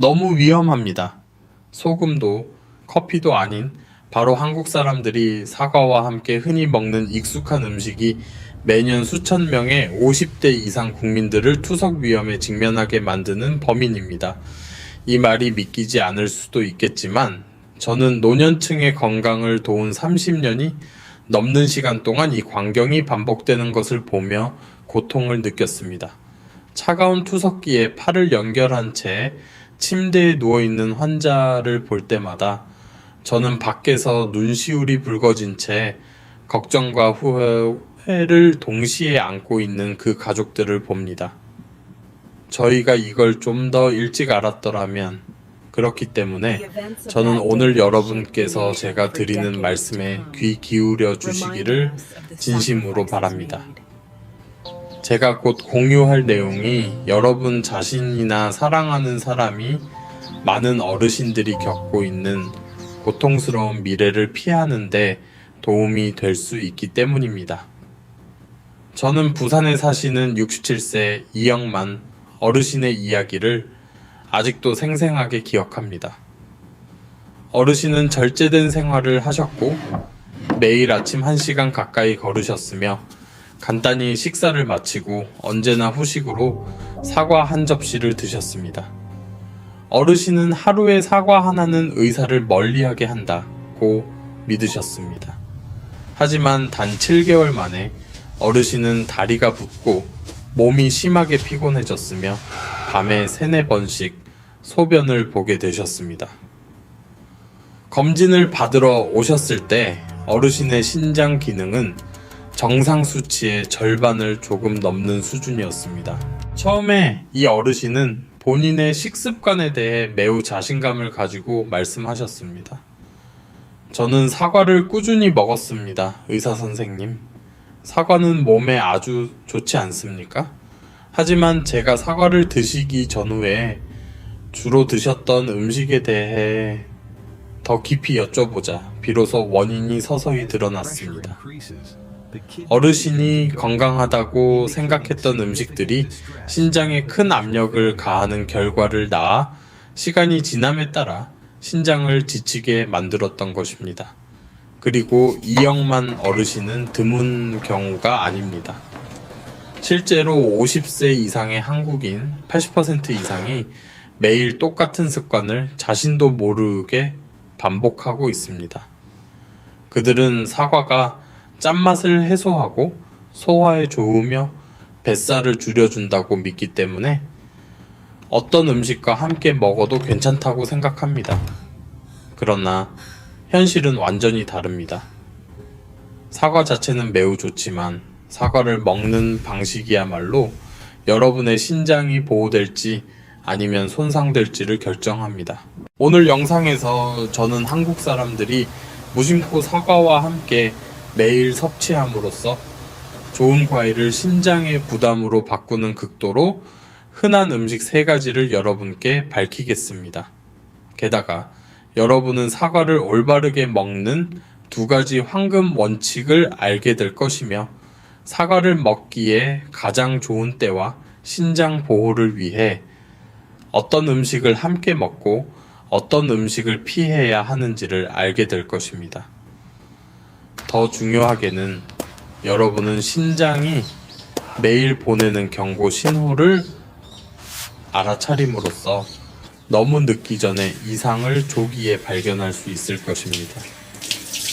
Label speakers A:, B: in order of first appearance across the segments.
A: 너무 위험합니다. 소금도 커피도 아닌 바로 한국 사람들이 사과와 함께 흔히 먹는 익숙한 음식이 매년 수천 명의 50대 이상 국민들을 투석 위험에 직면하게 만드는 범인입니다. 이 말이 믿기지 않을 수도 있겠지만 저는 노년층의 건강을 도운 30년이 넘는 시간 동안 이 광경이 반복되는 것을 보며 고통을 느꼈습니다. 차가운 투석기에 팔을 연결한 채 침대에 누워있는 환자를 볼 때마다 저는 밖에서 눈시울이 붉어진 채 걱정과 후회를 동시에 안고 있는 그 가족들을 봅니다. 저희가 이걸 좀 더 일찍 알았더라면. 그렇기 때문에 저는 오늘 여러분께서 제가 드리는 말씀에 귀 기울여 주시기를 진심으로 바랍니다. 제가 곧 공유할 내용이 여러분 자신이나 사랑하는 사람이 많은 어르신들이 겪고 있는 고통스러운 미래를 피하는데 도움이 될 수 있기 때문입니다. 저는 부산에 사시는 67세 이영만 어르신의 이야기를 아직도 생생하게 기억합니다. 어르신은 절제된 생활을 하셨고 매일 아침 1시간 가까이 걸으셨으며 간단히 식사를 마치고 언제나 후식으로 사과 한 접시를 드셨습니다. 어르신은 하루에 사과 하나는 의사를 멀리하게 한다고 믿으셨습니다. 하지만 단 7개월 만에 어르신은 다리가 붓고 몸이 심하게 피곤해졌으며 밤에 3-4번씩 소변을 보게 되셨습니다. 검진을 받으러 오셨을 때 어르신의 신장 기능은 정상 수치의 절반을 조금 넘는 수준이었습니다. 처음에 이 어르신은 본인의 식습관에 대해 매우 자신감을 가지고 말씀하셨습니다. 저는 사과를 꾸준히 먹었습니다, 의사 선생님. 사과는 몸에 아주 좋지 않습니까? 하지만 제가 사과를 드시기 전후에 주로 드셨던 음식에 대해 더 깊이 여쭤보자 비로소 원인이 서서히 드러났습니다. 어르신이 건강하다고 생각했던 음식들이 신장에 큰 압력을 가하는 결과를 낳아 시간이 지남에 따라 신장을 지치게 만들었던 것입니다. 그리고 이영만 어르신은 드문 경우가 아닙니다. 실제로 50세 이상의 한국인 80% 이상이 매일 똑같은 습관을 자신도 모르게 반복하고 있습니다. 그들은 사과가 짠맛을 해소하고 소화에 좋으며 뱃살을 줄여준다고 믿기 때문에 어떤 음식과 함께 먹어도 괜찮다고 생각합니다. 그러나 현실은 완전히 다릅니다. 사과 자체는 매우 좋지만 사과를 먹는 방식이야말로 여러분의 신장이 보호될지 아니면 손상될지를 결정합니다. 오늘 영상에서 저는 한국 사람들이 무심코 사과와 함께 매일 섭취함으로써 좋은 과일을 신장의 부담으로 바꾸는 극도로 흔한 음식 3가지를 여러분께 밝히겠습니다. 게다가 여러분은 사과를 올바르게 먹는 2가지 황금 원칙을 알게 될 것이며 사과를 먹기에 가장 좋은 때와 신장 보호를 위해 어떤 음식을 함께 먹고 어떤 음식을 피해야 하는지를 알게 될 것입니다. 더 중요하게는 여러분은 신장이 매일 보내는 경고 신호를 알아차림으로써 너무 늦기 전에 이상을 조기에 발견할 수 있을 것입니다.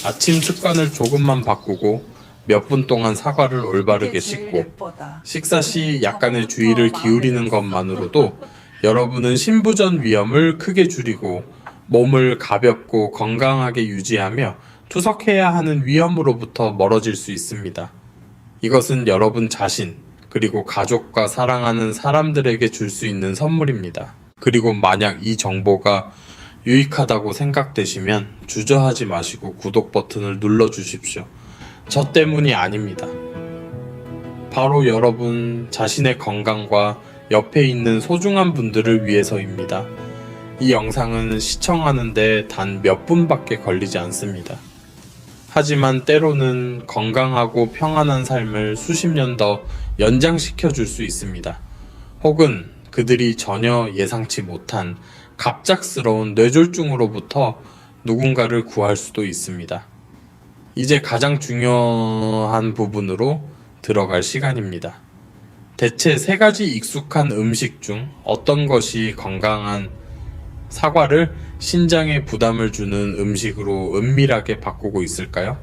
A: 아침 습관을 조금만 바꾸고 몇 분 동안 사과를 올바르게 씻고 식사 시 약간의 주의를 기울이는 것만으로도 여러분은 신부전 위험을 크게 줄이고 몸을 가볍고 건강하게 유지하며 투석해야 하는 위험으로부터 멀어질 수 있습니다. 이것은 여러분 자신 그리고 가족과 사랑하는 사람들에게 줄 수 있는 선물입니다. 그리고 만약 이 정보가 유익하다고 생각되시면 주저하지 마시고 구독 버튼을 눌러주십시오. 저 때문이 아닙니다. 바로 여러분 자신의 건강과 옆에 있는 소중한 분들을 위해서입니다. 이 영상은 시청하는데 단 몇 분밖에 걸리지 않습니다. 하지만 때로는 건강하고 평안한 삶을 수십 년 더 연장시켜 줄 수 있습니다. 혹은 그들이 전혀 예상치 못한 갑작스러운 뇌졸중으로부터 누군가를 구할 수도 있습니다. 이제 가장 중요한 부분으로 들어갈 시간입니다. 대체 3가지 익숙한 음식 중 어떤 것이 건강한 사과를 신장에 부담을 주는 음식으로 은밀하게 바꾸고 있을까요?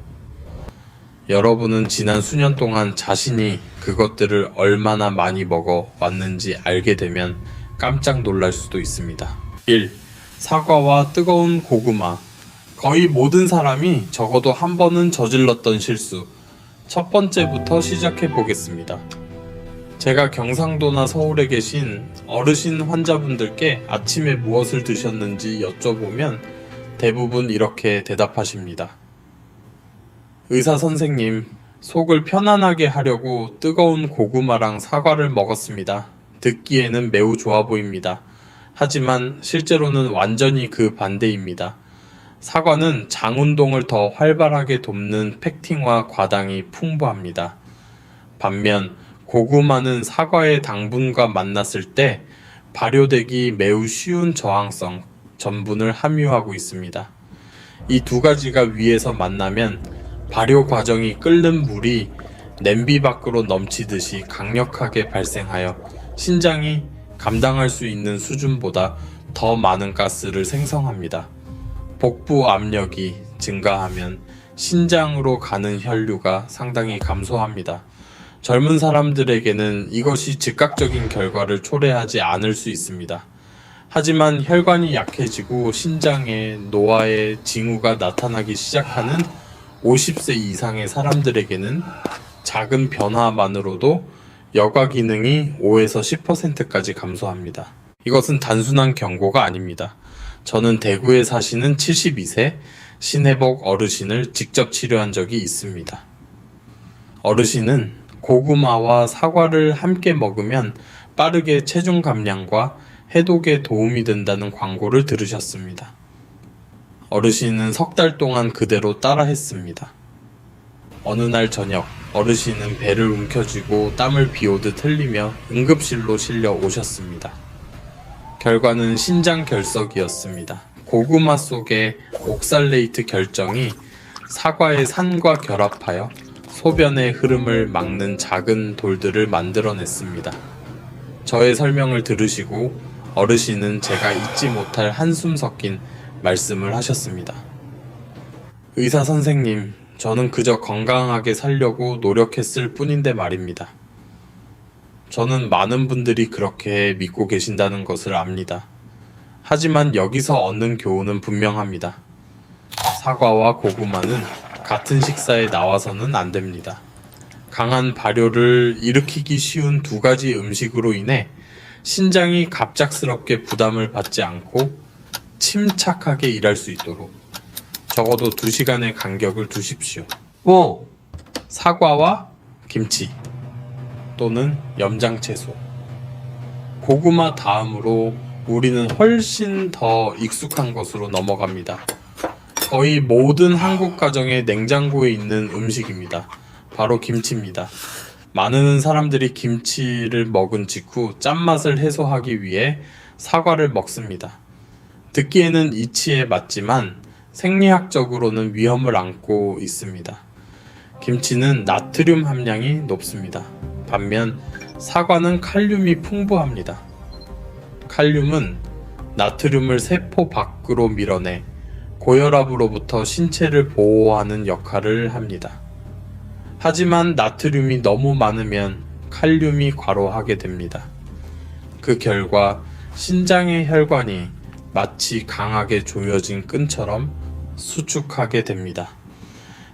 A: 여러분은 지난 수년 동안 자신이 그것들을 얼마나 많이 먹어 왔는지 알게 되면 깜짝 놀랄 수도 있습니다. 1. 사과와 뜨거운 고구마. 거의 모든 사람이 적어도 한 번은 저질렀던 실수. 첫 번째부터 시작해 보겠습니다. 제가 경상도나 서울에 계신 어르신 환자분들께 아침에 무엇을 드셨는지 여쭤보면 대부분 이렇게 대답하십니다. 의사 선생님, 속을 편안하게 하려고 뜨거운 고구마랑 사과를 먹었습니다. 듣기에는 매우 좋아 보입니다. 하지만 실제로는 완전히 그 반대입니다. 사과는 장 운동을 더 활발하게 돕는 펙틴과 과당이 풍부합니다. 반면 고구마는 사과의 당분과 만났을 때 발효되기 매우 쉬운 저항성, 전분을 함유하고 있습니다. 이 2가지가 위에서 만나면 발효 과정이 끓는 물이 냄비 밖으로 넘치듯이 강력하게 발생하여 신장이 감당할 수 있는 수준보다 더 많은 가스를 생성합니다. 복부 압력이 증가하면 신장으로 가는 혈류가 상당히 감소합니다. 젊은 사람들에게는 이것이 즉각적인 결과를 초래하지 않을 수 있습니다. 하지만 혈관이 약해지고 신장에 노화의 징후가 나타나기 시작하는 50세 이상의 사람들에게는 작은 변화만으로도 여과 기능이 5에서 10%까지 감소합니다. 이것은 단순한 경고가 아닙니다. 저는 대구에 사시는 72세 신혜복 어르신을 직접 치료한 적이 있습니다. 어르신은 고구마와 사과를 함께 먹으면 빠르게 체중 감량과 해독에 도움이 된다는 광고를 들으셨습니다. 어르신은 3달 동안 그대로 따라 했습니다. 어느 날 저녁, 어르신은 배를 움켜쥐고 땀을 비오듯 흘리며 응급실로 실려 오셨습니다. 결과는 신장 결석이었습니다. 고구마 속의 옥살레이트 결정이 사과의 산과 결합하여 소변의 흐름을 막는 작은 돌들을 만들어냈습니다. 저의 설명을 들으시고 어르신은 제가 잊지 못할 한숨 섞인 말씀을 하셨습니다. 의사 선생님, 저는 그저 건강하게 살려고 노력했을 뿐인데 말입니다. 저는 많은 분들이 그렇게 믿고 계신다는 것을 압니다. 하지만 여기서 얻는 교훈은 분명합니다. 사과와 고구마는 같은 식사에 나와서는 안 됩니다. 강한 발효를 일으키기 쉬운 2가지 음식으로 인해 신장이 갑작스럽게 부담을 받지 않고 침착하게 일할 수 있도록 적어도 2시간의 간격을 두십시오. 사과와 김치 또는 염장채소. 고구마 다음으로 우리는 훨씬 더 익숙한 것으로 넘어갑니다. 거의 모든 한국 가정의 냉장고에 있는 음식입니다. 바로 김치입니다. 많은 사람들이 김치를 먹은 직후 짠맛을 해소하기 위해 사과를 먹습니다. 듣기에는 이치에 맞지만 생리학적으로는 위험을 안고 있습니다. 김치는 나트륨 함량이 높습니다. 반면 사과는 칼륨이 풍부합니다. 칼륨은 나트륨을 세포 밖으로 밀어내 고혈압으로부터 신체를 보호하는 역할을 합니다. 하지만 나트륨이 너무 많으면 칼륨이 과로하게 됩니다. 그 결과 신장의 혈관이 마치 강하게 조여진 끈처럼 수축하게 됩니다.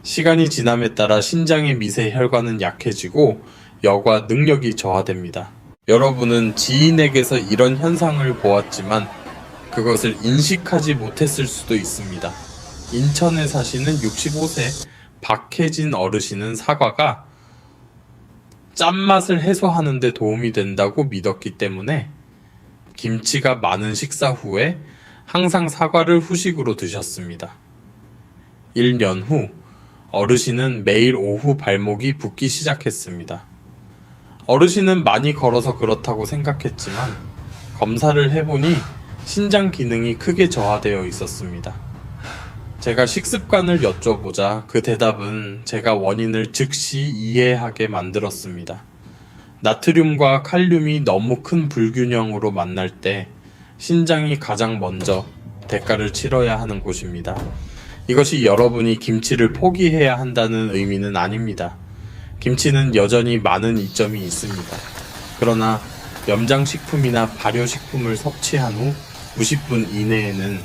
A: 시간이 지남에 따라 신장의 미세 혈관은 약해지고 여과 능력이 저하됩니다. 여러분은 지인에게서 이런 현상을 보았지만 그것을 인식하지 못했을 수도 있습니다. 인천에 사시는 65세 박혜진 어르신은 사과가 짠맛을 해소하는 데 도움이 된다고 믿었기 때문에 김치가 많은 식사 후에 항상 사과를 후식으로 드셨습니다. 1년 후 어르신은 매일 오후 발목이 붓기 시작했습니다. 어르신은 많이 걸어서 그렇다고 생각했지만 검사를 해보니 신장 기능이 크게 저하되어 있었습니다. 제가 식습관을 여쭤보자 그 대답은 제가 원인을 즉시 이해하게 만들었습니다. 나트륨과 칼륨이 너무 큰 불균형으로 만날 때 신장이 가장 먼저 대가를 치러야 하는 곳입니다. 이것이 여러분이 김치를 포기해야 한다는 의미는 아닙니다. 김치는 여전히 많은 이점이 있습니다. 그러나 염장식품이나 발효식품을 섭취한 후 90분 이내에는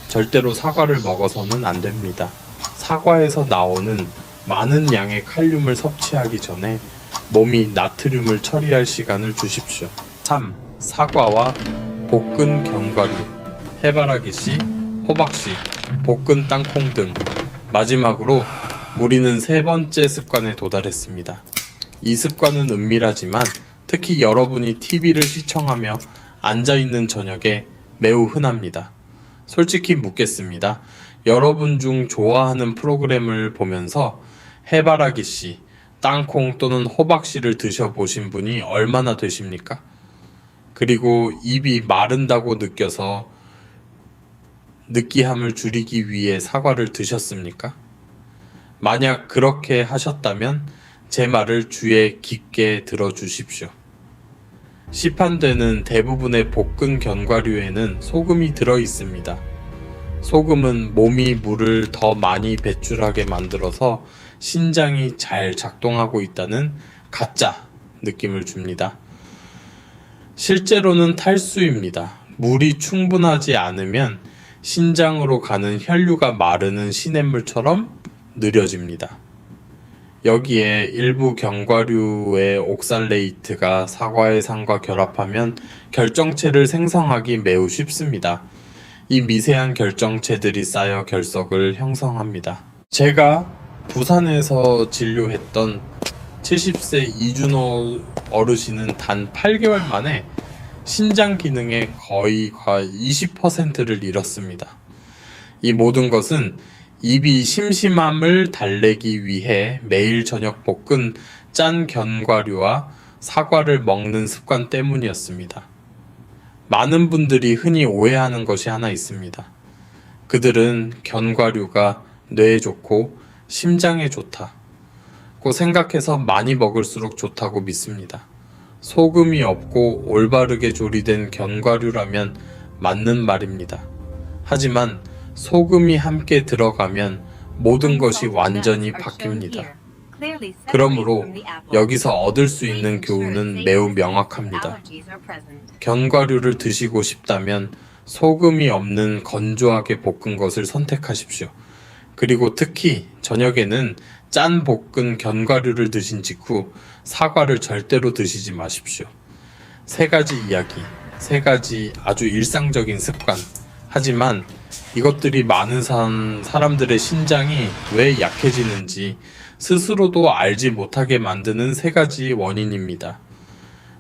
A: 절대로 사과를 먹어서는 안 됩니다. 사과에서 나오는 많은 양의 칼륨을 섭취하기 전에 몸이 나트륨을 처리할 시간을 주십시오. 3. 사과와 볶은 견과류, 해바라기씨, 호박씨, 볶은 땅콩 등. 마지막으로 우리는 세 번째 습관에 도달했습니다. 이 습관은 은밀하지만 특히 여러분이 TV를 시청하며 앉아있는 저녁에 매우 흔합니다. 솔직히 묻겠습니다. 여러분 중 좋아하는 프로그램을 보면서 해바라기씨, 땅콩 또는 호박씨를 드셔보신 분이 얼마나 되십니까? 그리고 입이 마른다고 느껴서 느끼함을 줄이기 위해 사과를 드셨습니까? 만약 그렇게 하셨다면 제 말을 귀에 깊게 들어주십시오. 시판되는 대부분의 볶은 견과류에는 소금이 들어있습니다. 소금은 몸이 물을 더 많이 배출하게 만들어서 신장이 잘 작동하고 있다는 가짜 느낌을 줍니다. 실제로는 탈수입니다. 물이 충분하지 않으면 신장으로 가는 혈류가 마르는 시냇물처럼 느려집니다. 여기에 일부 견과류의 옥살레이트가 사과의 산과 결합하면 결정체를 생성하기 매우 쉽습니다. 이 미세한 결정체들이 쌓여 결석을 형성합니다. 제가 부산에서 진료했던 70세 이준호 어르신은 단 8개월 만에 신장 기능의 거의 20%를 잃었습니다. 이 모든 것은 입이 심심함을 달래기 위해 매일 저녁 볶은 짠 견과류와 사과를 먹는 습관 때문이었습니다. 많은 분들이 흔히 오해하는 것이 하나 있습니다. 그들은 견과류가 뇌에 좋고 심장에 좋다고 생각해서 많이 먹을수록 좋다고 믿습니다. 소금이 없고 올바르게 조리된 견과류라면 맞는 말입니다. 하지만 소금이 함께 들어가면 모든 것이 완전히 바뀝니다. 그러므로 여기서 얻을 수 있는 교훈은 매우 명확합니다. 견과류를 드시고 싶다면 소금이 없는 건조하게 볶은 것을 선택하십시오. 그리고 특히 저녁에는 짠 볶은 견과류를 드신 직후 사과를 절대로 드시지 마십시오. 세 가지 이야기, 세 가지 아주 일상적인 습관. 하지만 이것들이 많은 사람들의 신장이 왜 약해지는지 스스로도 알지 못하게 만드는 세 가지 원인입니다.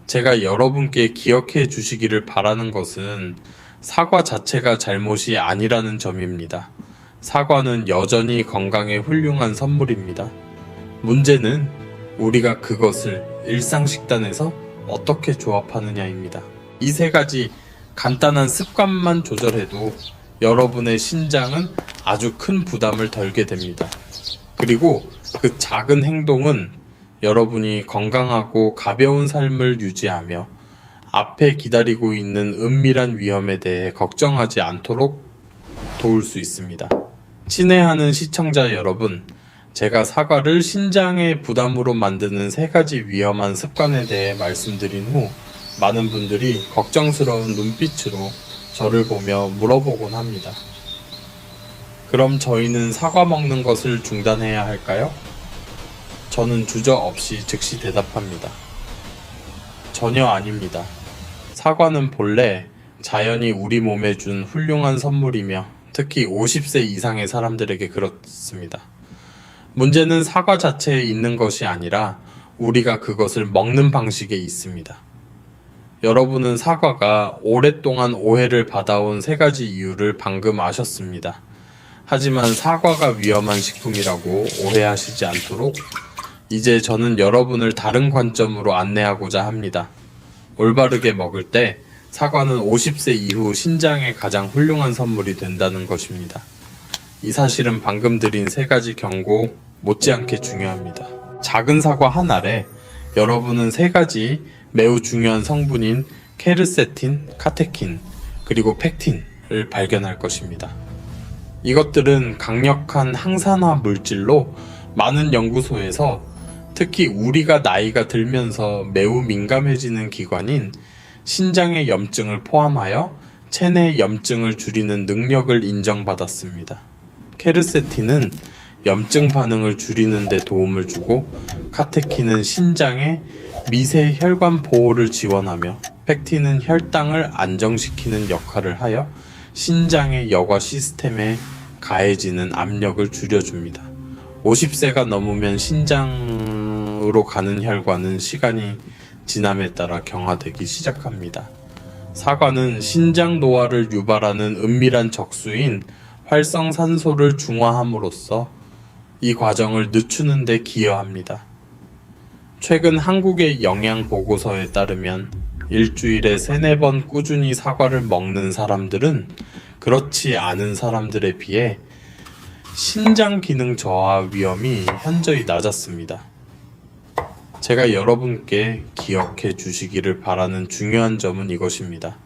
A: 제가 여러분께 기억해 주시기를 바라는 것은 사과 자체가 잘못이 아니라는 점입니다. 사과는 여전히 건강에 훌륭한 선물입니다. 문제는 우리가 그것을 일상 식단에서 어떻게 조합하느냐입니다. 이 세 가지 간단한 습관만 조절해도 여러분의 신장은 아주 큰 부담을 덜게 됩니다. 그리고 그 작은 행동은 여러분이 건강하고 가벼운 삶을 유지하며 앞에 기다리고 있는 은밀한 위험에 대해 걱정하지 않도록 도울 수 있습니다. 친애하는 시청자 여러분, 제가 사과를 신장의 부담으로 만드는 세 가지 위험한 습관에 대해 말씀드린 후 많은 분들이 걱정스러운 눈빛으로 저를 보며 물어보곤 합니다. 그럼 저희는 사과 먹는 것을 중단해야 할까요? 저는 주저없이 즉시 대답합니다. 전혀 아닙니다. 사과는 본래 자연이 우리 몸에 준 훌륭한 선물이며 특히 50세 이상의 사람들에게 그렇습니다. 문제는 사과 자체에 있는 것이 아니라 우리가 그것을 먹는 방식에 있습니다. 여러분은 사과가 오랫동안 오해를 받아온 세 가지 이유를 방금 아셨습니다. 하지만 사과가 위험한 식품이라고 오해하시지 않도록 이제 저는 여러분을 다른 관점으로 안내하고자 합니다. 올바르게 먹을 때 사과는 50세 이후 신장에 가장 훌륭한 선물이 된다는 것입니다. 이 사실은 방금 드린 세 가지 경고 못지않게 중요합니다. 작은 사과 한 알에 여러분은 세 가지 매우 중요한 성분인 케르세틴, 카테킨, 그리고 펙틴을 발견할 것입니다. 이것들은 강력한 항산화 물질로 많은 연구소에서 특히 우리가 나이가 들면서 매우 민감해지는 기관인 신장의 염증을 포함하여 체내 염증을 줄이는 능력을 인정받았습니다. 케르세틴은 염증 반응을 줄이는 데 도움을 주고 카테킨은 신장의 미세 혈관 보호를 지원하며 펙틴은 혈당을 안정시키는 역할을 하여 신장의 여과 시스템에 가해지는 압력을 줄여줍니다. 50세가 넘으면 신장으로 가는 혈관은 시간이 지남에 따라 경화되기 시작합니다. 사과는 신장 노화를 유발하는 은밀한 적수인 활성산소를 중화함으로써 이 과정을 늦추는 데 기여합니다. 최근 한국의 영양보고서에 따르면 일주일에 3-4번 꾸준히 사과를 먹는 사람들은 그렇지 않은 사람들에 비해 신장 기능 저하 위험이 현저히 낮았습니다. 제가 여러분께 기억해 주시기를 바라는 중요한 점은 이것입니다.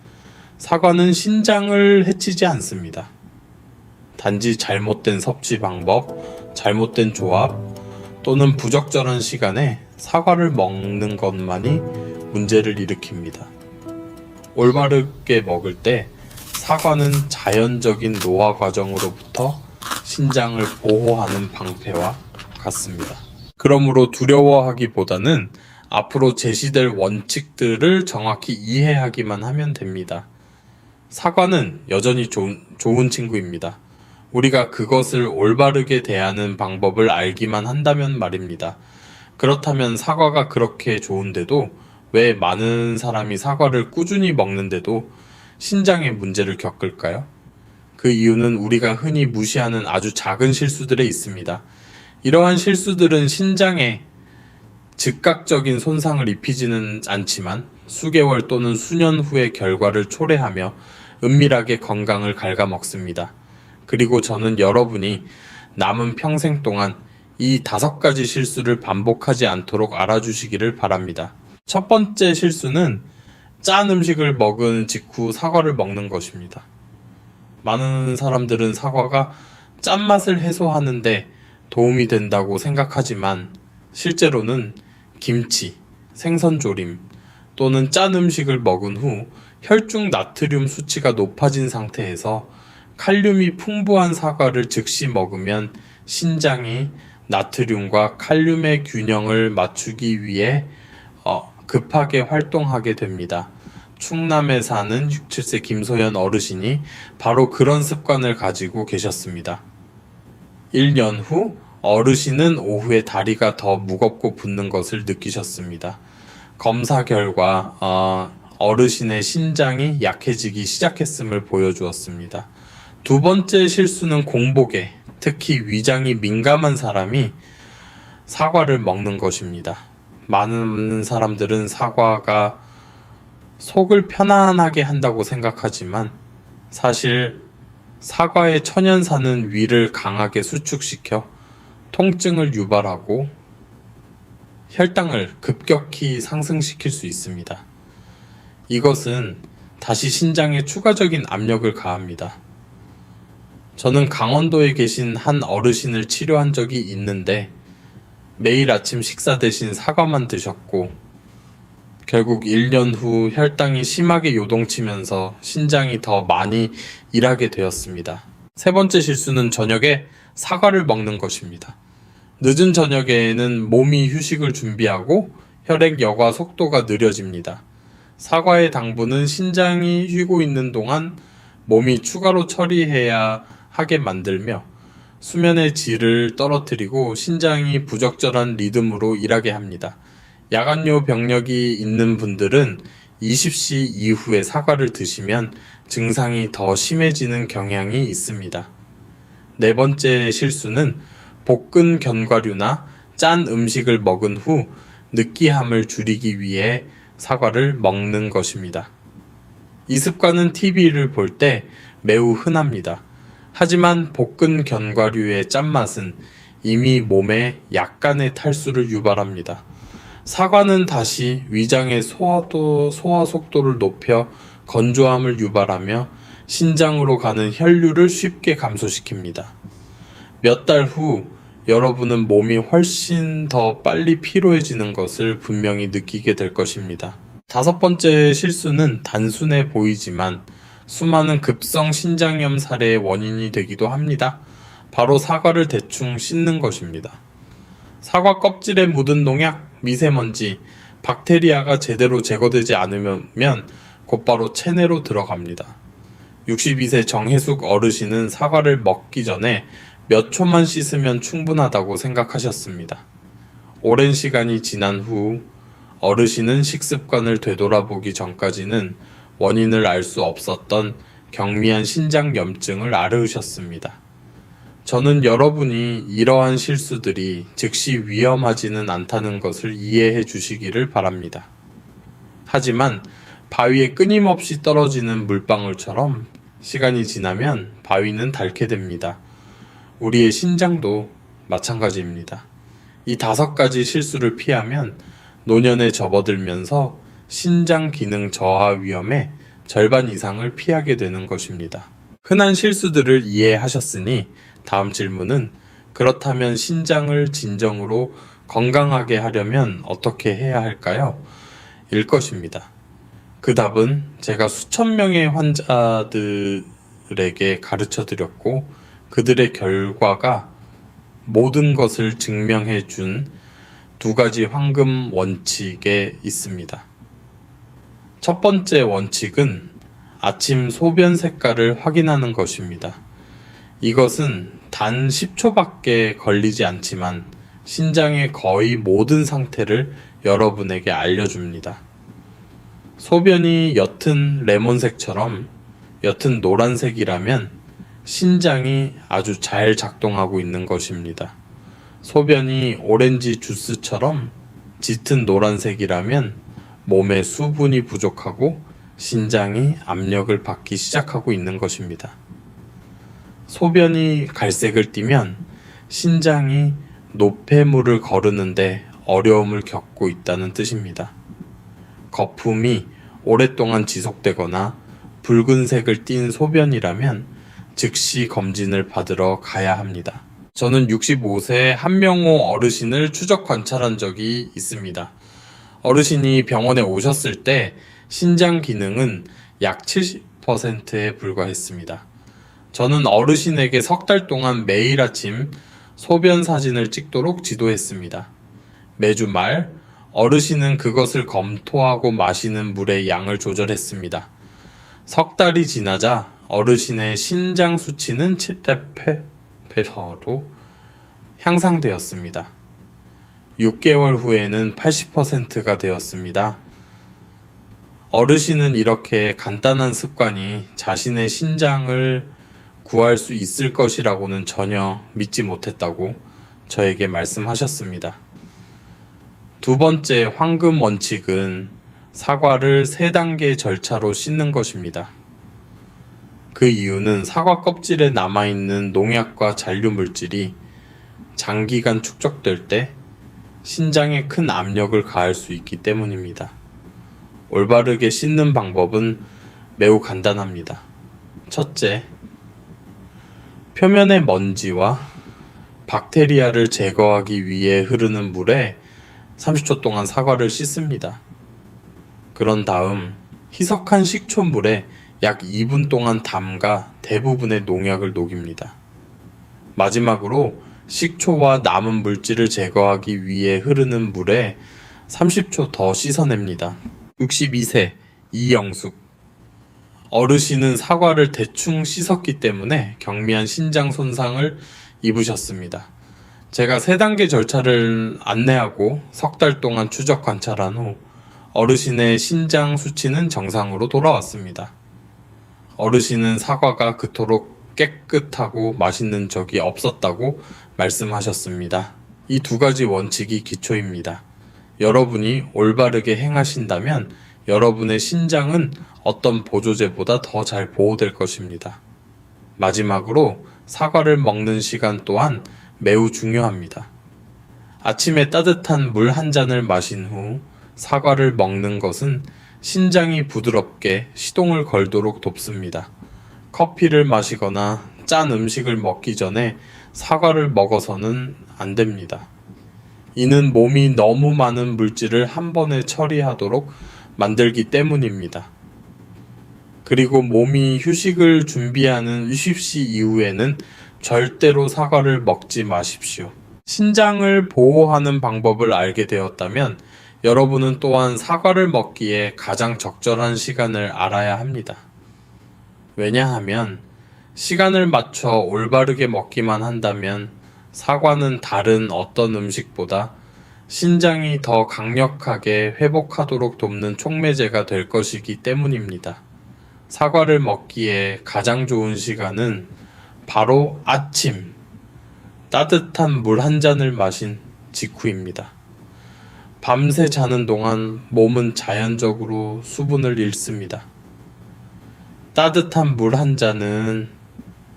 A: 사과는 신장을 해치지 않습니다. 단지 잘못된 섭취 방법, 잘못된 조합 또는 부적절한 시간에 사과를 먹는 것만이 문제를 일으킵니다. 올바르게 먹을 때 사과는 자연적인 노화 과정으로부터 신장을 보호하는 방패와 같습니다. 그러므로 두려워하기보다는 앞으로 제시될 원칙들을 정확히 이해하기만 하면 됩니다. 사과는 여전히 좋은 친구입니다. 우리가 그것을 올바르게 대하는 방법을 알기만 한다면 말입니다. 그렇다면 사과가 그렇게 좋은데도 왜 많은 사람이 사과를 꾸준히 먹는데도 신장에 문제를 겪을까요? 그 이유는 우리가 흔히 무시하는 아주 작은 실수들에 있습니다. 이러한 실수들은 신장에 즉각적인 손상을 입히지는 않지만 수개월 또는 수년 후의 결과를 초래하며 은밀하게 건강을 갉아먹습니다. 그리고 저는 여러분이 남은 평생 동안 이 5가지 실수를 반복하지 않도록 알아주시기를 바랍니다. 첫 번째 실수는 짠 음식을 먹은 직후 사과를 먹는 것입니다. 많은 사람들은 사과가 짠맛을 해소하는데 도움이 된다고 생각하지만 실제로는 김치, 생선조림 또는 짠 음식을 먹은 후 혈중 나트륨 수치가 높아진 상태에서 칼륨이 풍부한 사과를 즉시 먹으면 신장이 나트륨과 칼륨의 균형을 맞추기 위해 급하게 활동하게 됩니다. 충남에 사는 67세 김소연 어르신이 바로 그런 습관을 가지고 계셨습니다. 1년 후 어르신은 오후에 다리가 더 무겁고 붓는 것을 느끼셨습니다. 검사 결과 어르신의 신장이 약해지기 시작했음을 보여주었습니다. 두 번째 실수는 공복에 특히 위장이 민감한 사람이 사과를 먹는 것입니다. 많은 사람들은 사과가 속을 편안하게 한다고 생각하지만 사실 사과의 천연산은 위를 강하게 수축시켜 통증을 유발하고 혈당을 급격히 상승시킬 수 있습니다. 이것은 다시 신장에 추가적인 압력을 가합니다. 저는 강원도에 계신 한 어르신을 치료한 적이 있는데 매일 아침 식사 대신 사과만 드셨고 결국 1년 후 혈당이 심하게 요동치면서 신장이 더 많이 일하게 되었습니다. 세 번째 실수는 저녁에 사과를 먹는 것입니다. 늦은 저녁에는 몸이 휴식을 준비하고 혈액 여과 속도가 느려집니다. 사과의 당분은 신장이 쉬고 있는 동안 몸이 추가로 처리해야 하게 만들며 수면의 질을 떨어뜨리고 신장이 부적절한 리듬으로 일하게 합니다. 야간요 병력이 있는 분들은 20시 이후에 사과를 드시면 증상이 더 심해지는 경향이 있습니다. 네 번째 실수는 볶은 견과류나 짠 음식을 먹은 후 느끼함을 줄이기 위해 사과를 먹는 것입니다. 이 습관은 TV를 볼 때 매우 흔합니다. 하지만 볶은 견과류의 짠맛은 이미 몸에 약간의 탈수를 유발합니다. 사과는 다시 위장의 소화 속도를 높여 건조함을 유발하며 신장으로 가는 혈류를 쉽게 감소시킵니다. 몇 달 후 여러분은 몸이 훨씬 더 빨리 피로해지는 것을 분명히 느끼게 될 것입니다. 다섯 번째 실수는 단순해 보이지만 수많은 급성 신장염 사례의 원인이 되기도 합니다. 바로 사과를 대충 씻는 것입니다. 사과 껍질에 묻은 농약, 미세먼지, 박테리아가 제대로 제거되지 않으면 곧바로 체내로 들어갑니다. 62세 정혜숙 어르신은 사과를 먹기 전에 몇 초만 씻으면 충분하다고 생각하셨습니다. 오랜 시간이 지난 후 어르신은 식습관을 되돌아보기 전까지는 원인을 알 수 없었던 경미한 신장염증을 앓으셨습니다. 저는 여러분이 이러한 실수들이 즉시 위험하지는 않다는 것을 이해해 주시기를 바랍니다. 하지만 바위에 끊임없이 떨어지는 물방울처럼 시간이 지나면 바위는 닳게 됩니다. 우리의 신장도 마찬가지입니다. 이 5가지 실수를 피하면 노년에 접어들면서 신장 기능 저하 위험의 절반 이상을 피하게 되는 것입니다. 흔한 실수들을 이해하셨으니 다음 질문은 그렇다면 신장을 진정으로 건강하게 하려면 어떻게 해야 할까요? 일 것입니다. 그 답은 제가 수천 명의 환자들에게 가르쳐 드렸고 그들의 결과가 모든 것을 증명해 준 2가지 황금 원칙에 있습니다. 첫 번째 원칙은 아침 소변 색깔을 확인하는 것입니다. 이것은 단 10초밖에 걸리지 않지만 신장의 거의 모든 상태를 여러분에게 알려줍니다. 소변이 옅은 레몬색처럼 옅은 노란색이라면 신장이 아주 잘 작동하고 있는 것입니다. 소변이 오렌지 주스처럼 짙은 노란색이라면 몸에 수분이 부족하고 신장이 압력을 받기 시작하고 있는 것입니다. 소변이 갈색을 띠면 신장이 노폐물을 거르는데 어려움을 겪고 있다는 뜻입니다. 거품이 오랫동안 지속되거나 붉은색을 띤 소변이라면 즉시 검진을 받으러 가야 합니다. 저는 65세 한명호 어르신을 추적 관찰한 적이 있습니다. 어르신이 병원에 오셨을 때 신장 기능은 약 70%에 불과했습니다. 저는 어르신에게 3달 동안 매일 아침 소변 사진을 찍도록 지도했습니다. 매주 말 어르신은 그것을 검토하고 마시는 물의 양을 조절했습니다. 3달이 지나자 어르신의 신장 수치는 7대8로 향상되었습니다. 6개월 후에는 80%가 되었습니다. 어르신은 이렇게 간단한 습관이 자신의 신장을 구할 수 있을 것이라고는 전혀 믿지 못했다고 저에게 말씀하셨습니다. 2번째 황금 원칙은 사과를 3단계 절차로 씻는 것입니다. 그 이유는 사과 껍질에 남아있는 농약과 잔류 물질이 장기간 축적될 때 신장에 큰 압력을 가할 수 있기 때문입니다. 올바르게 씻는 방법은 매우 간단합니다. 첫째, 표면의 먼지와 박테리아를 제거하기 위해 흐르는 물에 30초 동안 사과를 씻습니다. 그런 다음 희석한 식초물에 약 2분 동안 담가 대부분의 농약을 녹입니다. 마지막으로 식초와 남은 물질을 제거하기 위해 흐르는 물에 30초 더 씻어냅니다. 62세 이영숙 어르신은 사과를 대충 씻었기 때문에 경미한 신장 손상을 입으셨습니다. 제가 3단계 절차를 안내하고 3달 동안 추적 관찰한 후 어르신의 신장 수치는 정상으로 돌아왔습니다. 어르신은 사과가 그토록 깨끗하고 맛있는 적이 없었다고 말씀하셨습니다. 이 2가지 원칙이 기초입니다. 여러분이 올바르게 행하신다면 여러분의 신장은 어떤 보조제보다 더 잘 보호될 것입니다. 마지막으로 사과를 먹는 시간 또한 매우 중요합니다. 아침에 따뜻한 물 한 잔을 마신 후 사과를 먹는 것은 신장이 부드럽게 시동을 걸도록 돕습니다. 커피를 마시거나 짠 음식을 먹기 전에 사과를 먹어서는 안 됩니다. 이는 몸이 너무 많은 물질을 한 번에 처리하도록 만들기 때문입니다. 그리고 몸이 휴식을 준비하는 휴식시 이후에는 절대로 사과를 먹지 마십시오. 신장을 보호하는 방법을 알게 되었다면 여러분은 또한 사과를 먹기에 가장 적절한 시간을 알아야 합니다. 왜냐하면 시간을 맞춰 올바르게 먹기만 한다면 사과는 다른 어떤 음식보다 신장이 더 강력하게 회복하도록 돕는 촉매제가 될 것이기 때문입니다. 사과를 먹기에 가장 좋은 시간은 바로 아침, 따뜻한 물 한 잔을 마신 직후입니다. 밤새 자는 동안 몸은 자연적으로 수분을 잃습니다. 따뜻한 물 한 잔은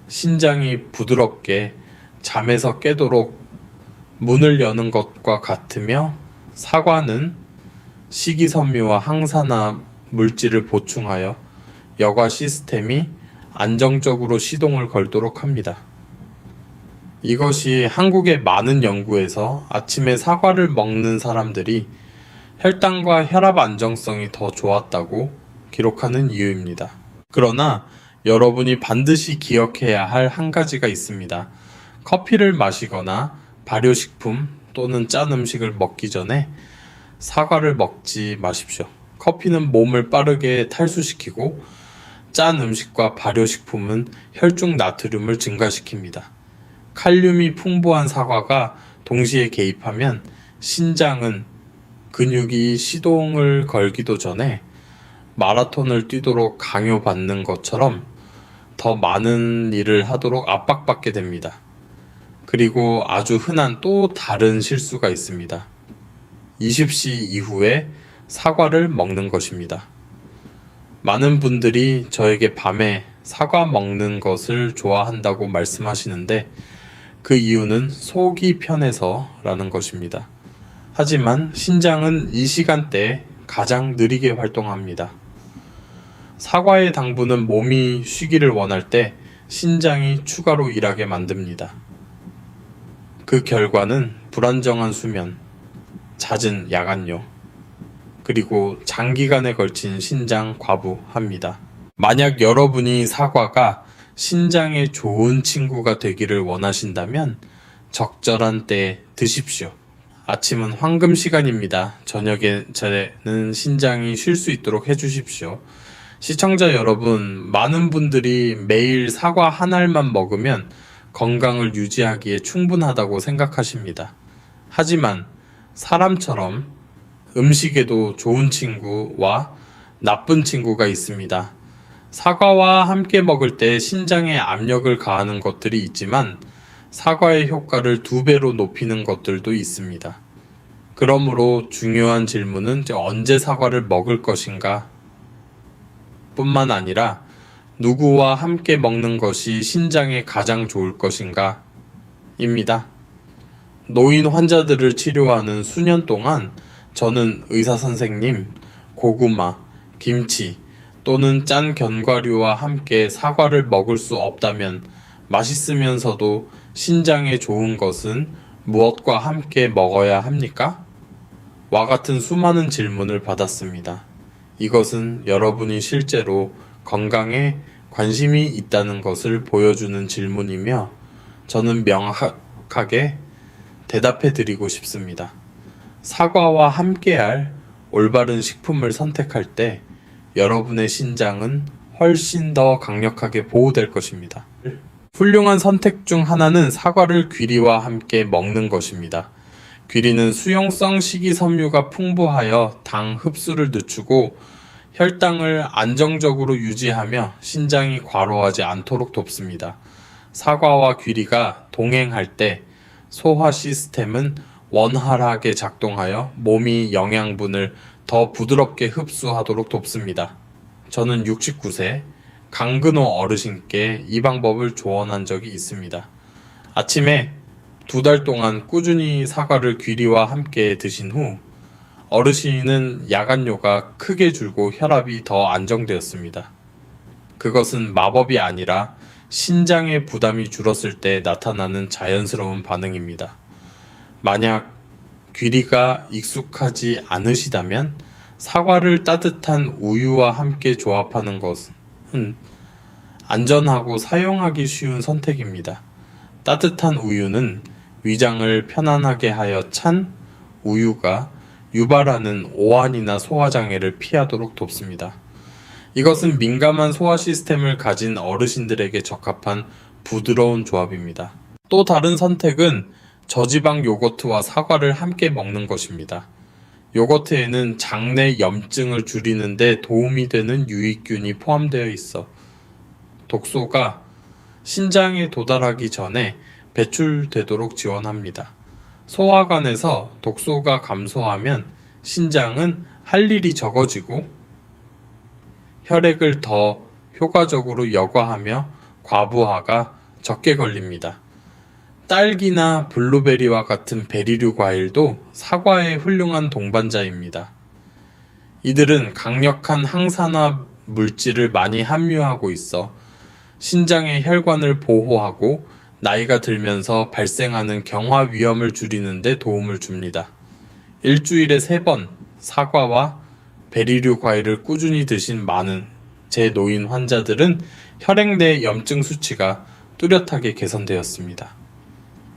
A: 신장이 부드럽게 잠에서 깨도록 문을 여는 것과 같으며, 사과는 식이섬유와 항산화 물질을 보충하여 여과 시스템이 안정적으로 시동을 걸도록 합니다. 이것이 한국의 많은 연구에서 아침에 사과를 먹는 사람들이 혈당과 혈압 안정성이 더 좋았다고 기록하는 이유입니다. 그러나 여러분이 반드시 기억해야 할 한 가지가 있습니다. 커피를 마시거나 발효식품 또는 짠 음식을 먹기 전에 사과를 먹지 마십시오. 커피는 몸을 빠르게 탈수시키고 짠 음식과 발효식품은 혈중 나트륨을 증가시킵니다. 칼륨이 풍부한 사과가 동시에 개입하면 신장은 근육이 시동을 걸기도 전에 마라톤을 뛰도록 강요받는 것처럼 더 많은 일을 하도록 압박받게 됩니다. 그리고 아주 흔한 또 다른 실수가 있습니다. 20시 이후에 사과를 먹는 것입니다. 많은 분들이 저에게 밤에 사과 먹는 것을 좋아한다고 말씀하시는데 그 이유는 속이 편해서라는 것입니다. 하지만 신장은 이 시간대에 가장 느리게 활동합니다. 사과의 당분은 몸이 쉬기를 원할 때 신장이 추가로 일하게 만듭니다. 그 결과는 불안정한 수면, 잦은 야간요, 그리고 장기간에 걸친 신장 과부합니다. 만약 여러분이 사과가 신장에 좋은 친구가 되기를 원하신다면 적절한 때에 드십시오. 아침은 황금 시간입니다. 저녁에는 신장이 쉴 수 있도록 해주십시오. 시청자 여러분, 많은 분들이 매일 사과 한 알만 먹으면 건강을 유지하기에 충분하다고 생각하십니다. 하지만 사람처럼 음식에도 좋은 친구와 나쁜 친구가 있습니다. 사과와 함께 먹을 때 신장에 압력을 가하는 것들이 있지만 사과의 효과를 2배로 높이는 것들도 있습니다. 그러므로 중요한 질문은 언제 사과를 먹을 것인가 뿐만 아니라 누구와 함께 먹는 것이 신장에 가장 좋을 것인가 입니다. 노인 환자들을 치료하는 수년 동안 저는 의사 선생님, 고구마, 김치 또는 짠 견과류와 함께 사과를 먹을 수 없다면 맛있으면서도 신장에 좋은 것은 무엇과 함께 먹어야 합니까? 와 같은 수많은 질문을 받았습니다. 이것은 여러분이 실제로 건강에 관심이 있다는 것을 보여주는 질문이며 저는 명확하게 대답해 드리고 싶습니다. 사과와 함께할 올바른 식품을 선택할 때 여러분의 신장은 훨씬 더 강력하게 보호될 것입니다. 훌륭한 선택 중 하나는 사과를 귀리와 함께 먹는 것입니다. 귀리는 수용성 식이섬유가 풍부하여 당 흡수를 늦추고 혈당을 안정적으로 유지하며 신장이 과로하지 않도록 돕습니다. 사과와 귀리가 동행할 때 소화 시스템은 원활하게 작동하여 몸이 영양분을 더 부드럽게 흡수하도록 돕습니다. 저는 69세 강근호 어르신께 이 방법을 조언한 적이 있습니다. 아침에 2달 동안 꾸준히 사과를 귀리와 함께 드신 후 어르신은 야간뇨가 크게 줄고 혈압이 더 안정되었습니다. 그것은 마법이 아니라 신장의 부담이 줄었을 때 나타나는 자연스러운 반응입니다. 만약 귀리가 익숙하지 않으시다면 사과를 따뜻한 우유와 함께 조합하는 것은 안전하고 사용하기 쉬운 선택입니다. 따뜻한 우유는 위장을 편안하게 하여 찬 우유가 유발하는 오한이나 소화장애를 피하도록 돕습니다. 이것은 민감한 소화 시스템을 가진 어르신들에게 적합한 부드러운 조합입니다. 또 다른 선택은 저지방 요거트와 사과를 함께 먹는 것입니다. 요거트에는 장내 염증을 줄이는 데 도움이 되는 유익균이 포함되어 있어 독소가 신장에 도달하기 전에 배출되도록 지원합니다. 소화관에서 독소가 감소하면 신장은 할 일이 적어지고 혈액을 더 효과적으로 여과하며 과부하가 적게 걸립니다. 딸기나 블루베리와 같은 베리류 과일도 사과의 훌륭한 동반자입니다. 이들은 강력한 항산화 물질을 많이 함유하고 있어 신장의 혈관을 보호하고 나이가 들면서 발생하는 경화 위험을 줄이는 데 도움을 줍니다. 일주일에 3번 사과와 베리류 과일을 꾸준히 드신 많은 제 노인 환자들은 혈액 내 염증 수치가 뚜렷하게 개선되었습니다.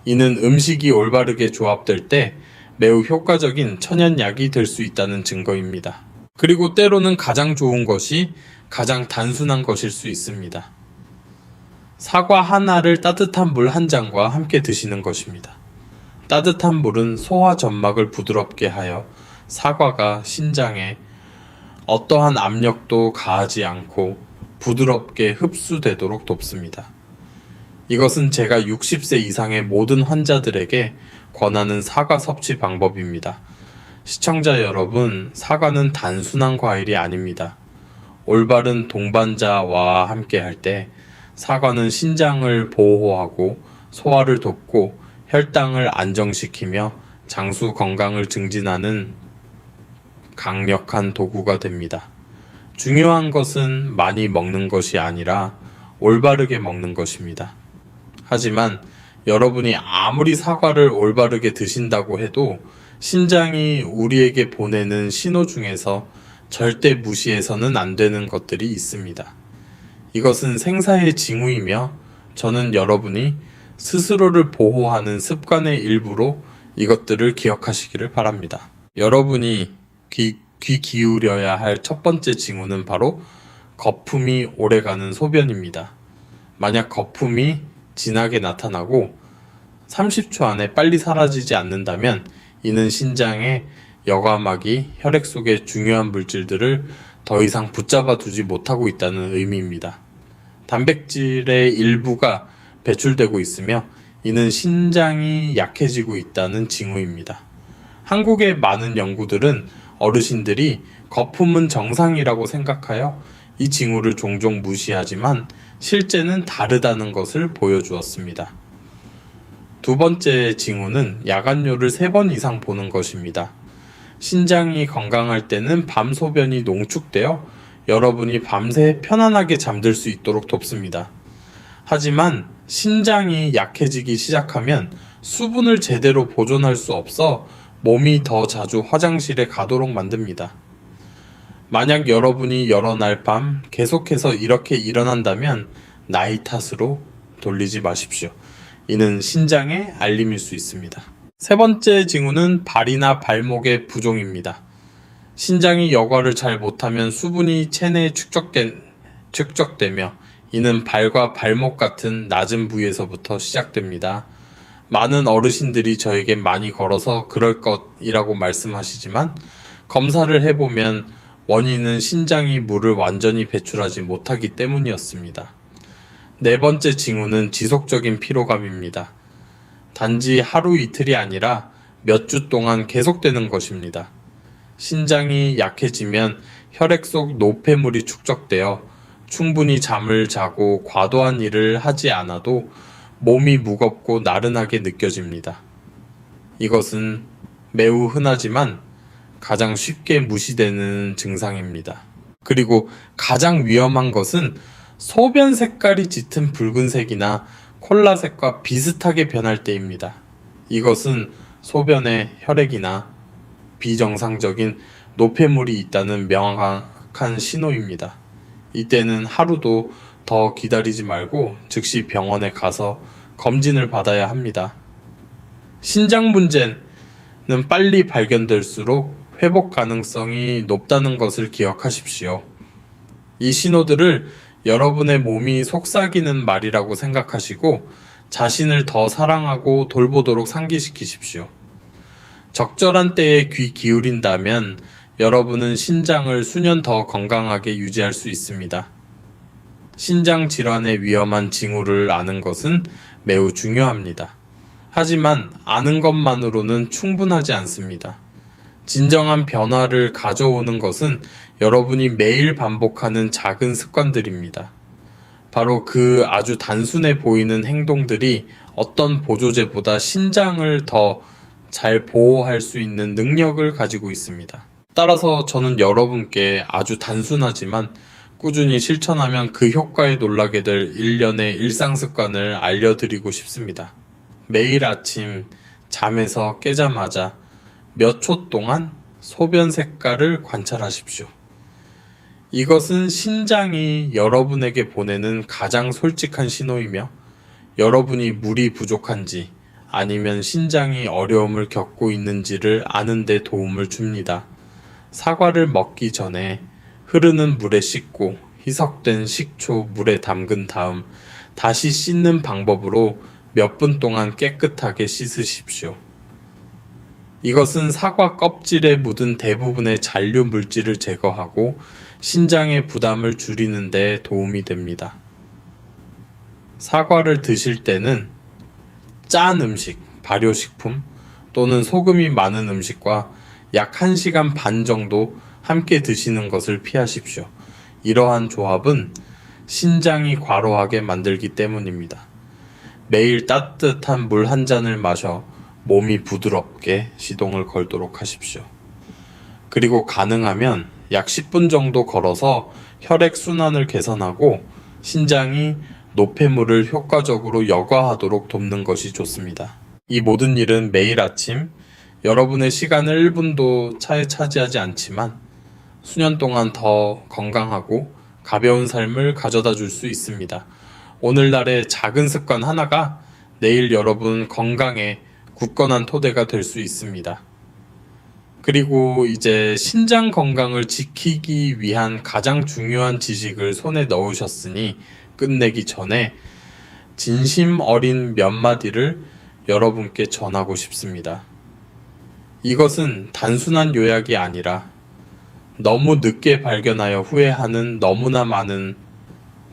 A: 이는 음식이 올바르게 조합될 때 매우 효과적인 천연약이 될 수 있다는 증거입니다. 그리고 때로는 가장 좋은 것이 가장 단순한 것일 수 있습니다. 사과 하나를 따뜻한 물 한 잔과 함께 드시는 것입니다. 따뜻한 물은 소화 점막을 부드럽게 하여 사과가 신장에 어떠한 압력도 가하지 않고 부드럽게 흡수되도록 돕습니다. 이것은 제가 60세 이상의 모든 환자들에게 권하는 사과 섭취 방법입니다. 시청자 여러분, 사과는 단순한 과일이 아닙니다. 올바른 동반자와 함께 할 때 사과는 신장을 보호하고 소화를 돕고 혈당을 안정시키며 장수 건강을 증진하는 강력한 도구가 됩니다. 중요한 것은 많이 먹는 것이 아니라 올바르게 먹는 것입니다. 하지만 여러분이 아무리 사과를 올바르게 드신다고 해도 신장이 우리에게 보내는 신호 중에서 절대 무시해서는 안 되는 것들이 있습니다. 이것은 생사의 징후이며 저는 여러분이 스스로를 보호하는 습관의 일부로 이것들을 기억하시기를 바랍니다. 여러분이 귀 기울여야 할 첫 번째 징후는 바로 거품이 오래가는 소변입니다. 만약 거품이 진하게 나타나고 30초 안에 빨리 사라지지 않는다면 이는 신장의 여과막이 혈액 속의 중요한 물질들을 더 이상 붙잡아 두지 못하고 있다는 의미입니다. 단백질의 일부가 배출되고 있으며 이는 신장이 약해지고 있다는 징후입니다. 한국의 많은 연구들은 어르신들이 거품은 정상이라고 생각하여 이 징후를 종종 무시하지만 실제는 다르다는 것을 보여주었습니다. 두 번째 징후는 야간뇨를 3번 이상 보는 것입니다. 신장이 건강할 때는 밤 소변이 농축되어 여러분이 밤새 편안하게 잠들 수 있도록 돕습니다. 하지만 신장이 약해지기 시작하면 수분을 제대로 보존할 수 없어 몸이 더 자주 화장실에 가도록 만듭니다. 만약 여러분이 여러 날 밤 계속해서 이렇게 일어난다면 나이 탓으로 돌리지 마십시오. 이는 신장의 알림일 수 있습니다. 세 번째 징후는 발이나 발목의 부종입니다. 신장이 여과를 잘 못하면 수분이 체내에 축적되며 이는 발과 발목 같은 낮은 부위에서부터 시작됩니다. 많은 어르신들이 저에게 많이 걸어서 그럴 것이라고 말씀하시지만 검사를 해보면 원인은 신장이 물을 완전히 배출하지 못하기 때문이었습니다. 네 번째 징후는 지속적인 피로감입니다. 단지 하루 이틀이 아니라 몇 주 동안 계속되는 것입니다. 신장이 약해지면 혈액 속 노폐물이 축적되어 충분히 잠을 자고 과도한 일을 하지 않아도 몸이 무겁고 나른하게 느껴집니다. 이것은 매우 흔하지만 가장 쉽게 무시되는 증상입니다. 그리고 가장 위험한 것은 소변 색깔이 짙은 붉은색이나 콜라색과 비슷하게 변할 때입니다. 이것은 소변에 혈액이나 비정상적인 노폐물이 있다는 명확한 신호입니다. 이때는 하루도 더 기다리지 말고 즉시 병원에 가서 검진을 받아야 합니다. 신장 문제는 빨리 발견될수록 회복 가능성이 높다는 것을 기억하십시오. 이 신호들을 여러분의 몸이 속삭이는 말이라고 생각하시고 자신을 더 사랑하고 돌보도록 상기시키십시오. 적절한 때에 귀 기울인다면 여러분은 신장을 수년 더 건강하게 유지할 수 있습니다. 신장 질환의 위험한 징후를 아는 것은 매우 중요합니다. 하지만 아는 것만으로는 충분하지 않습니다. 진정한 변화를 가져오는 것은 여러분이 매일 반복하는 작은 습관들입니다. 바로 그 아주 단순해 보이는 행동들이 어떤 보조제보다 신장을 더 잘 보호할 수 있는 능력을 가지고 있습니다. 따라서 저는 여러분께 아주 단순하지만 꾸준히 실천하면 그 효과에 놀라게 될 일련의 일상 습관을 알려드리고 싶습니다. 매일 아침 잠에서 깨자마자 몇 초 동안 소변 색깔을 관찰하십시오. 이것은 신장이 여러분에게 보내는 가장 솔직한 신호이며 여러분이 물이 부족한지 아니면 신장이 어려움을 겪고 있는지를 아는 데 도움을 줍니다. 사과를 먹기 전에 흐르는 물에 씻고 희석된 식초 물에 담근 다음 다시 씻는 방법으로 몇 분 동안 깨끗하게 씻으십시오. 이것은 사과 껍질에 묻은 대부분의 잔류 물질을 제거하고 신장의 부담을 줄이는 데 도움이 됩니다. 사과를 드실 때는 짠 음식, 발효식품 또는 소금이 많은 음식과 약 1시간 반 정도 함께 드시는 것을 피하십시오. 이러한 조합은 신장이 과로하게 만들기 때문입니다. 매일 따뜻한 물 한 잔을 마셔 몸이 부드럽게 시동을 걸도록 하십시오. 그리고 가능하면 약 10분 정도 걸어서 혈액 순환을 개선하고 신장이 노폐물을 효과적으로 여과하도록 돕는 것이 좋습니다. 이 모든 일은 매일 아침 여러분의 시간을 1분도 차에 차지하지 않지만 수년 동안 더 건강하고 가벼운 삶을 가져다 줄 수 있습니다. 오늘날의 작은 습관 하나가 내일 여러분 건강에 굳건한 토대가 될 수 있습니다. 그리고 이제 신장 건강을 지키기 위한 가장 중요한 지식을 손에 넣으셨으니 끝내기 전에 진심 어린 몇 마디를 여러분께 전하고 싶습니다. 이것은 단순한 요약이 아니라 너무 늦게 발견하여 후회하는 너무나 많은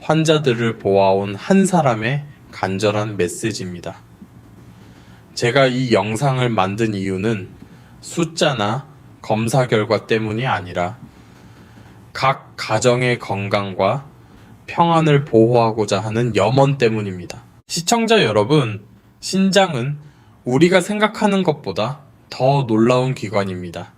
A: 환자들을 보아온 한 사람의 간절한 메시지입니다. 제가 이 영상을 만든 이유는 숫자나 검사 결과 때문이 아니라 각 가정의 건강과 평안을 보호하고자 하는 염원 때문입니다. 시청자 여러분, 신장은 우리가 생각하는 것보다 더 놀라운 기관입니다.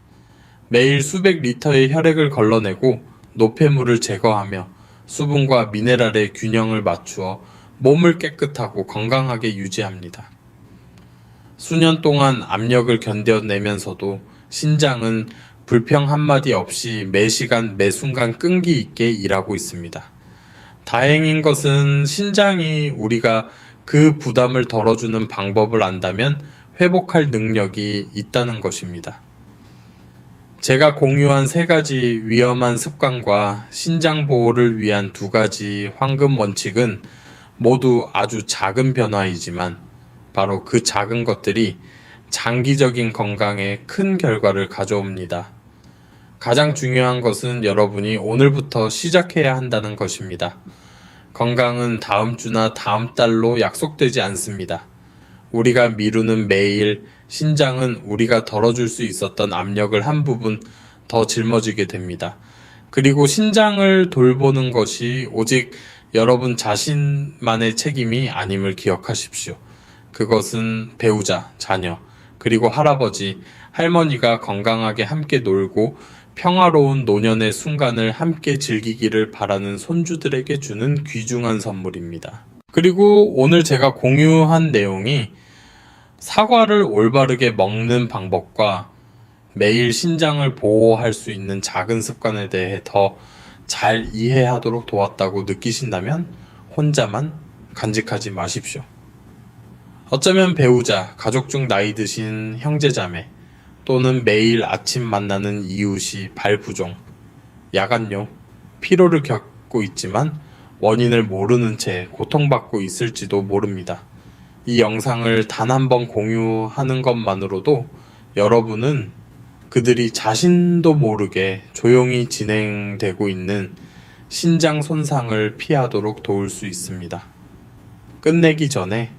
A: 매일 수백 리터의 혈액을 걸러내고 노폐물을 제거하며 수분과 미네랄의 균형을 맞추어 몸을 깨끗하고 건강하게 유지합니다. 수년 동안 압력을 견뎌내면서도 신장은 불평 한마디 없이 매 시간 매 순간 끈기 있게 일하고 있습니다. 다행인 것은 신장이 우리가 그 부담을 덜어주는 방법을 안다면 회복할 능력이 있다는 것입니다. 제가 공유한 3가지 위험한 습관과 신장 보호를 위한 2가지 황금 원칙은 모두 아주 작은 변화이지만 바로 그 작은 것들이 장기적인 건강에 큰 결과를 가져옵니다. 가장 중요한 것은 여러분이 오늘부터 시작해야 한다는 것입니다. 건강은 다음 주나 다음 달로 약속되지 않습니다. 우리가 미루는 매일 신장은 우리가 덜어줄 수 있었던 압력을 한 부분 더 짊어지게 됩니다. 그리고 신장을 돌보는 것이 오직 여러분 자신만의 책임이 아님을 기억하십시오. 그것은 배우자, 자녀, 그리고 할아버지, 할머니가 건강하게 함께 놀고 평화로운 노년의 순간을 함께 즐기기를 바라는 손주들에게 주는 귀중한 선물입니다. 그리고 오늘 제가 공유한 내용이 사과를 올바르게 먹는 방법과 매일 신장을 보호할 수 있는 작은 습관에 대해 더 잘 이해하도록 도왔다고 느끼신다면 혼자만 간직하지 마십시오. 어쩌면 배우자, 가족 중 나이 드신 형제자매, 또는 매일 아침 만나는 이웃이 발부종, 야간요, 피로를 겪고 있지만 원인을 모르는 채 고통받고 있을지도 모릅니다. 이 영상을 단 한 번 공유하는 것만으로도 여러분은 그들이 자신도 모르게 조용히 진행되고 있는 신장 손상을 피하도록 도울 수 있습니다. 끝내기 전에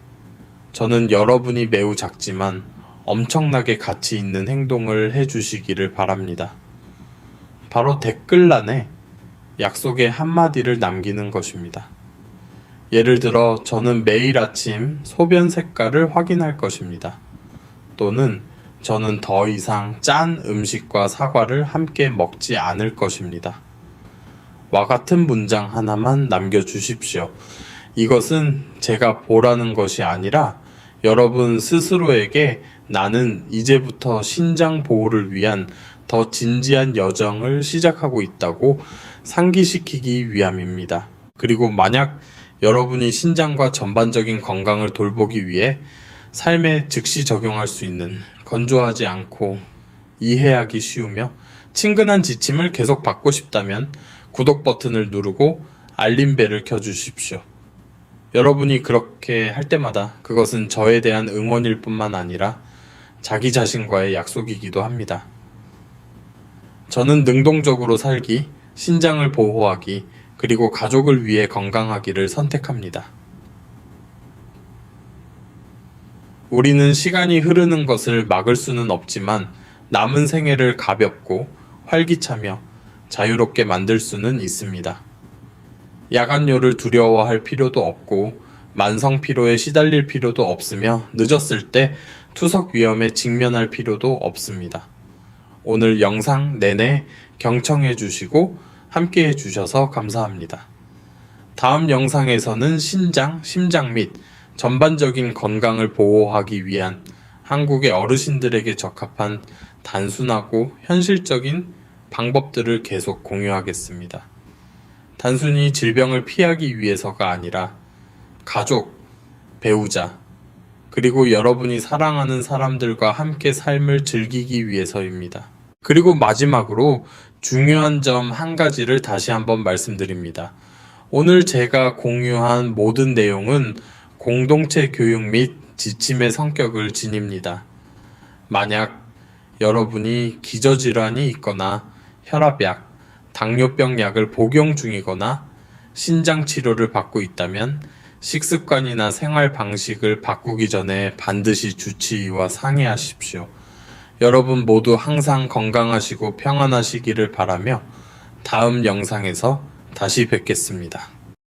A: 저는 여러분이 매우 작지만 엄청나게 가치 있는 행동을 해주시기를 바랍니다. 바로 댓글란에 약속의 한마디를 남기는 것입니다. 예를 들어 저는 매일 아침 소변 색깔을 확인할 것입니다. 또는 저는 더 이상 짠 음식과 사과를 함께 먹지 않을 것입니다. 와 같은 문장 하나만 남겨주십시오. 이것은 제가 보라는 것이 아니라 여러분 스스로에게 나는 이제부터 신장 보호를 위한 더 진지한 여정을 시작하고 있다고 상기시키기 위함입니다. 그리고 만약 여러분이 신장과 전반적인 건강을 돌보기 위해 삶에 즉시 적용할 수 있는 건조하지 않고 이해하기 쉬우며 친근한 지침을 계속 받고 싶다면 구독 버튼을 누르고 알림벨을 켜주십시오. 여러분이 그렇게 할 때마다 그것은 저에 대한 응원일 뿐만 아니라 자기 자신과의 약속이기도 합니다. 저는 능동적으로 살기, 신장을 보호하기, 그리고 가족을 위해 건강하기를 선택합니다. 우리는 시간이 흐르는 것을 막을 수는 없지만 남은 생애를 가볍고 활기차며 자유롭게 만들 수는 있습니다. 야간요를 두려워할 필요도 없고 만성 피로에 시달릴 필요도 없으며 늦었을 때 투석 위험에 직면할 필요도 없습니다. 오늘 영상 내내 경청해 주시고 함께 해 주셔서 감사합니다. 다음 영상에서는 신장, 심장 및 전반적인 건강을 보호하기 위한 한국의 어르신들에게 적합한 단순하고 현실적인 방법들을 계속 공유하겠습니다. 단순히 질병을 피하기 위해서가 아니라 가족, 배우자, 그리고 여러분이 사랑하는 사람들과 함께 삶을 즐기기 위해서입니다. 그리고 마지막으로 중요한 점 한 가지를 다시 한번 말씀드립니다. 오늘 제가 공유한 모든 내용은 공동체 교육 및 지침의 성격을 지닙니다. 만약 여러분이 기저질환이 있거나 혈압약, 당뇨병 약을 복용 중이거나 신장 치료를 받고 있다면 식습관이나 생활 방식을 바꾸기 전에 반드시 주치의와 상의하십시오. 여러분 모두 항상 건강하시고 평안하시기를 바라며 다음 영상에서 다시 뵙겠습니다.